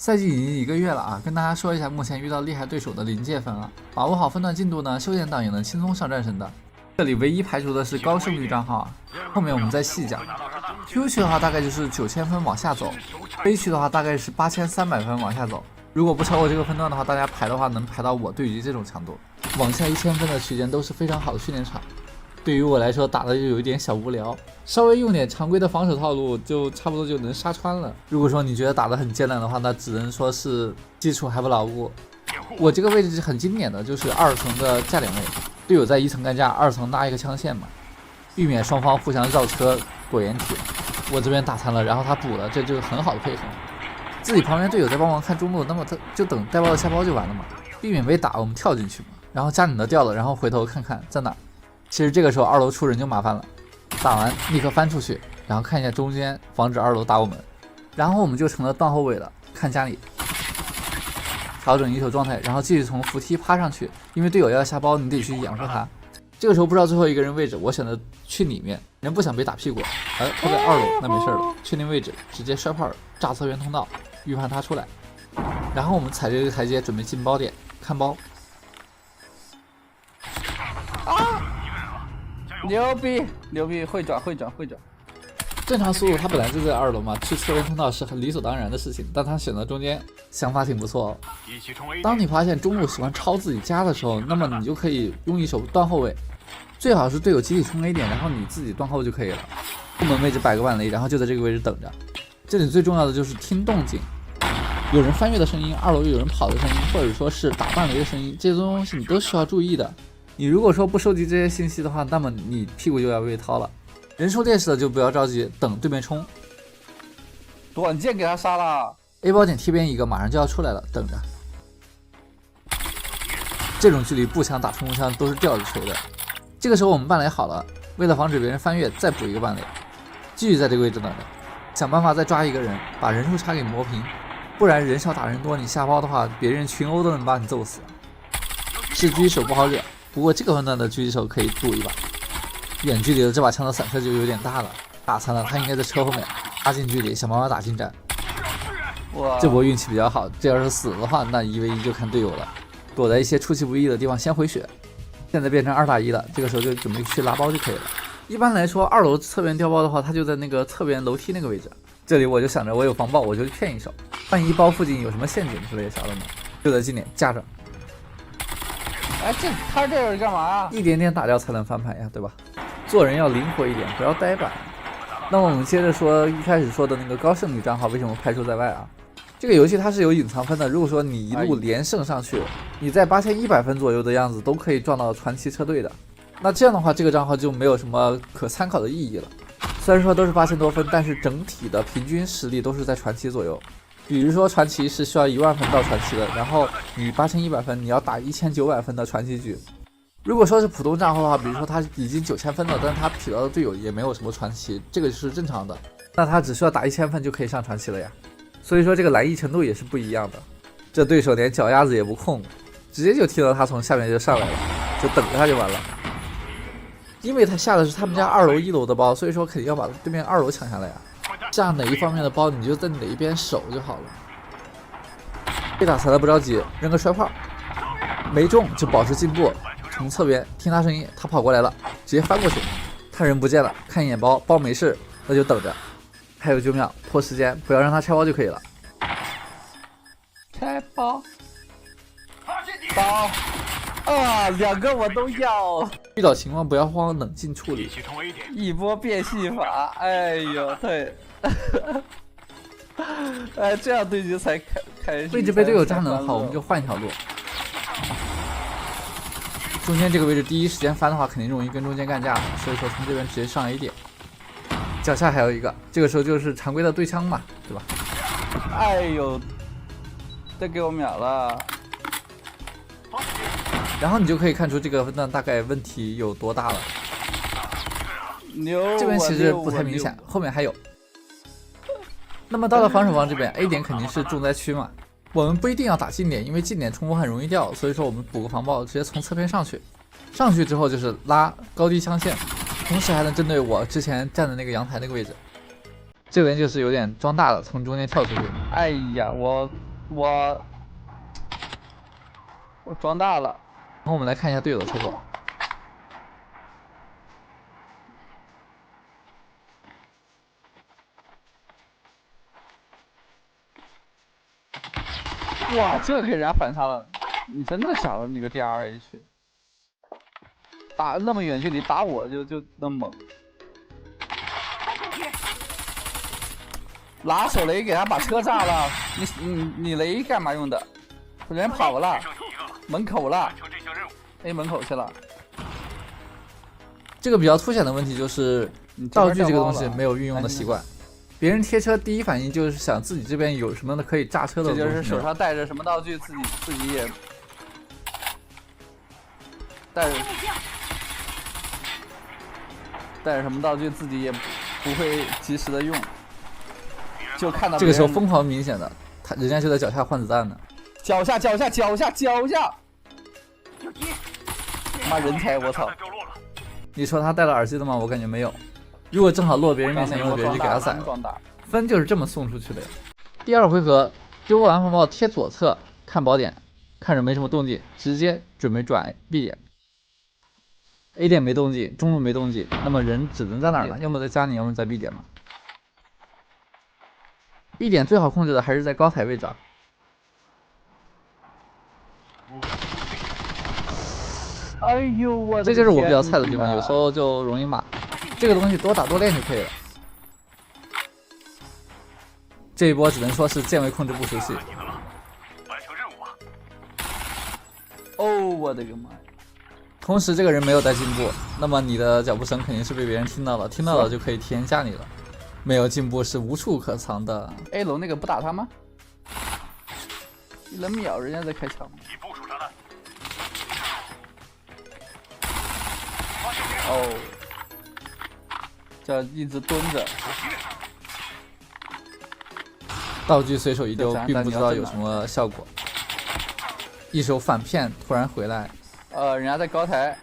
赛季已经1个月了啊，跟大家说一下目前遇到厉害对手的临界分啊，把握好分段进度呢，修炼档也能轻松上战神的。这里唯一排除的是高胜率账号啊，后面我们再细讲。Q 区的话大概就是9000分往下走，A 区的话大概是8300分往下走。如果不超过这个分段的话，大家排的话能排到我对局这种强度，往下1000分的区间都是非常好的训练场。对于我来说打的就有一点小无聊，稍微用点常规的防守套路就差不多就能杀穿了。如果说你觉得打得很艰难的话，那只能说是基础还不牢固。我这个位置是很经典的，就是2层的架点位，队友在1层干架，2层拉一个枪线嘛，避免双方互相绕车过掩体。我这边打残了，然后他补了，这就是很好的配合。自己旁边队友在帮忙看中路，那么他就等带包的下包就完了嘛，避免被打，我们跳进去嘛，然后加你的掉了，然后回头看看在哪。其实这个时候2楼出人就麻烦了，打完立刻翻出去，然后看一下中间，防止2楼打我们，然后我们就成了断后卫了。看家里，调整一手状态，然后继续从扶梯趴上去，因为队友要下包，你得去掩护他。这个时候不知道最后一个人位置，我选择去里面，人不想被打屁股，他在2楼，那没事了，确定位置，直接摔炮炸侧边通道，预判他出来，然后我们踩这个台阶准备进包点看包。牛逼牛逼，会转。正常速度他本来就在2楼嘛，去侧边通道是很理所当然的事情，但他选择中间，想法挺不错哦。当你发现中路喜欢抄自己家的时候，那么你就可以用一手断后卫，最好是队友集体冲 A 点，然后你自己断后就可以了。后门位置摆个万雷，然后就在这个位置等着。这里最重要的就是听动静，有人翻越的声音，2楼有人跑的声音，或者说是打半雷的声音，这些东西你都需要注意的。你如果说不收集这些信息的话，那么你屁股就要被掏了。人数劣势的就不要着急，等对面冲。短剑给他杀了 A 包点贴边一个，马上就要出来了，等着。这种距离步枪打冲锋枪都是吊着锤的。这个时候我们半雷好了，为了防止别人翻越，再补一个半雷，继续在这个位置等着，想办法再抓一个人，把人数差给磨平，不然人少打人多，你下包的话，别人群殴都能把你揍死。是狙击手不好惹。不过这个分段的狙击手可以赌一把，远距离的这把枪的散射就有点大了，打残了他应该在车后面，拉近距离想办法打近战。这波运气比较好，这要是死了的话，那1v1就看队友了，躲在一些出其不意的地方先回血。现在变成2打1了，这个时候就准备去拉包就可以了。一般来说2楼侧边掉包的话，他就在那个侧边楼梯那个位置，这里我就想着我有防爆，我就骗一手，万一包附近有什么陷阱之类啥的呢，就在近点架着。哎，他这是干嘛呀？一点点打掉才能翻盘呀，对吧？做人要灵活一点，不要呆板。那么我们接着说一开始说的那个高胜率账号为什么排除在外啊？这个游戏它是有隐藏分的，如果说你一路连胜上去，你在8100分左右的样子都可以撞到传奇车队的。那这样的话，这个账号就没有什么可参考的意义了。虽然说都是8000多分，但是整体的平均实力都是在传奇左右。比如说传奇是需要10000分到传奇的，然后你8100分，你要打1900分的传奇局。如果说是普通账号的话，比如说他已经9000分了，但是他匹到的队友也没有什么传奇，这个是正常的，那他只需要打1000分就可以上传奇了呀。所以说这个难易程度也是不一样的。这对手连脚丫子也不控，直接就听到他从下面就上来了，就等着他就完了。因为他下的是他们家2楼1楼的包，所以说肯定要把对面2楼抢下来呀。这样哪一方面的包你就在哪一边守就好了。被打残了不着急，扔个摔炮，没中就保持进步，从侧边听他声音，他跑过来了，直接翻过去，他人不见了，看一眼包，包没事，那就等着。还有9秒，拖时间，不要让他拆包就可以了。拆包，包啊，2个我都要。遇到情况不要慌，冷静处理。一波变戏法，哎呦，对。哎，这样对局才开心。位置被队友占能好，我们就换一条路。中间这个位置第一时间翻的话，肯定容易跟中间干架，所以说从这边直接上 A 点。脚下还有一个，这个时候就是常规的对枪嘛，对吧？哎呦，再给我秒了。然后你就可以看出这个分段大概问题有多大了。牛，这边其实不太明显，后面还有。那么到了防守方这边 ，A 点肯定是重灾区嘛。我们不一定要打近点，因为近点冲锋很容易掉，所以说我们补个防爆，直接从侧边上去。上去之后就是拉高低枪线，同时还能针对我之前站的那个阳台那个位置。这边就是有点装大了，从中间跳出去。哎呀，我我装大了。然后我们来看一下队友的操作。哇，这给人家反杀了！你真的想着你个 DRH， 打那么远距离打我就那么猛，拿手雷给他把车炸了！你雷干嘛用的？人跑了，门口了，A 门口去了。这个比较凸显的问题就是道具这个东西没有运用的习惯。别人贴车第一反应就是想自己这边有什么的可以炸车的东西，这就是手上带着什么道具，自己也带着什么道具，自己也不会及时的用，就看到这个时候疯狂明显的，人家就在脚下换子弹呢，脚下，妈人才，我操！你说他戴了耳机的吗？我感觉没有。如果正好落别人面前，用别人就给他宰了。分就是这么送出去的呀。第二回合，丢完防爆贴左侧看宝点，看着没什么动静，直接准备转 B 点。A 点没动静，中路没动静，那么人只能在哪儿呢？要么在家里，要么在 B 点嘛。B 点最好控制的还是在高台位置。哎呦我！这就是我比较菜的地方，有时候就容易骂。这个东西多打多练就可以了。这一波只能说是键位控制不熟悉。哦，我的个妈呀！同时，这个人没有在进步，那么你的脚步声肯定是被别人听到了，听到了就可以提前吓你了。没有进步是无处可藏的。A 楼那个不打他吗？你能秒人家在开枪吗？哦，叫一直蹲着。道具随手一丢，并不知道有什么效果。一手反骗突然回来，人家在高台。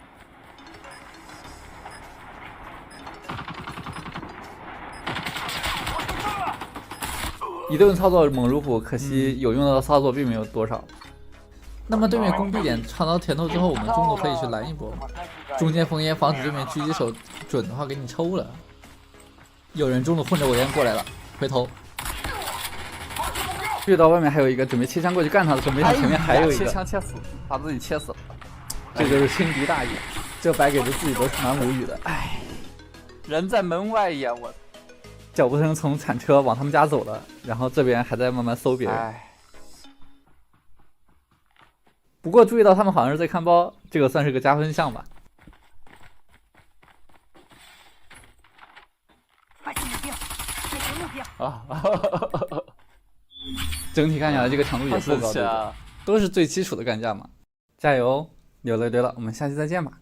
一顿操作猛如虎，可惜有用的操作并没有多少。那么对面攻 B 点尝到甜头之后，我们中路可以去拦一波，中间封烟，防止对面狙击手准的话给你抽了。有人中路混着我烟过来了，回头。遇到外面还有一个准备切枪过去干他的时候，没想前面还有一个切枪切死，把自己切死了。这就是轻敌大意，这白给的自己都是蛮无语的。唉，人在门外呀，我脚步声从铲车往他们家走了，然后这边还在慢慢搜别人。唉，不过注意到他们好像是在看包，这个算是个加分项吧。啊，整体看下来，这个强度也不高，对吧？都是最基础的干架嘛。加油！有了对了，我们下期再见吧。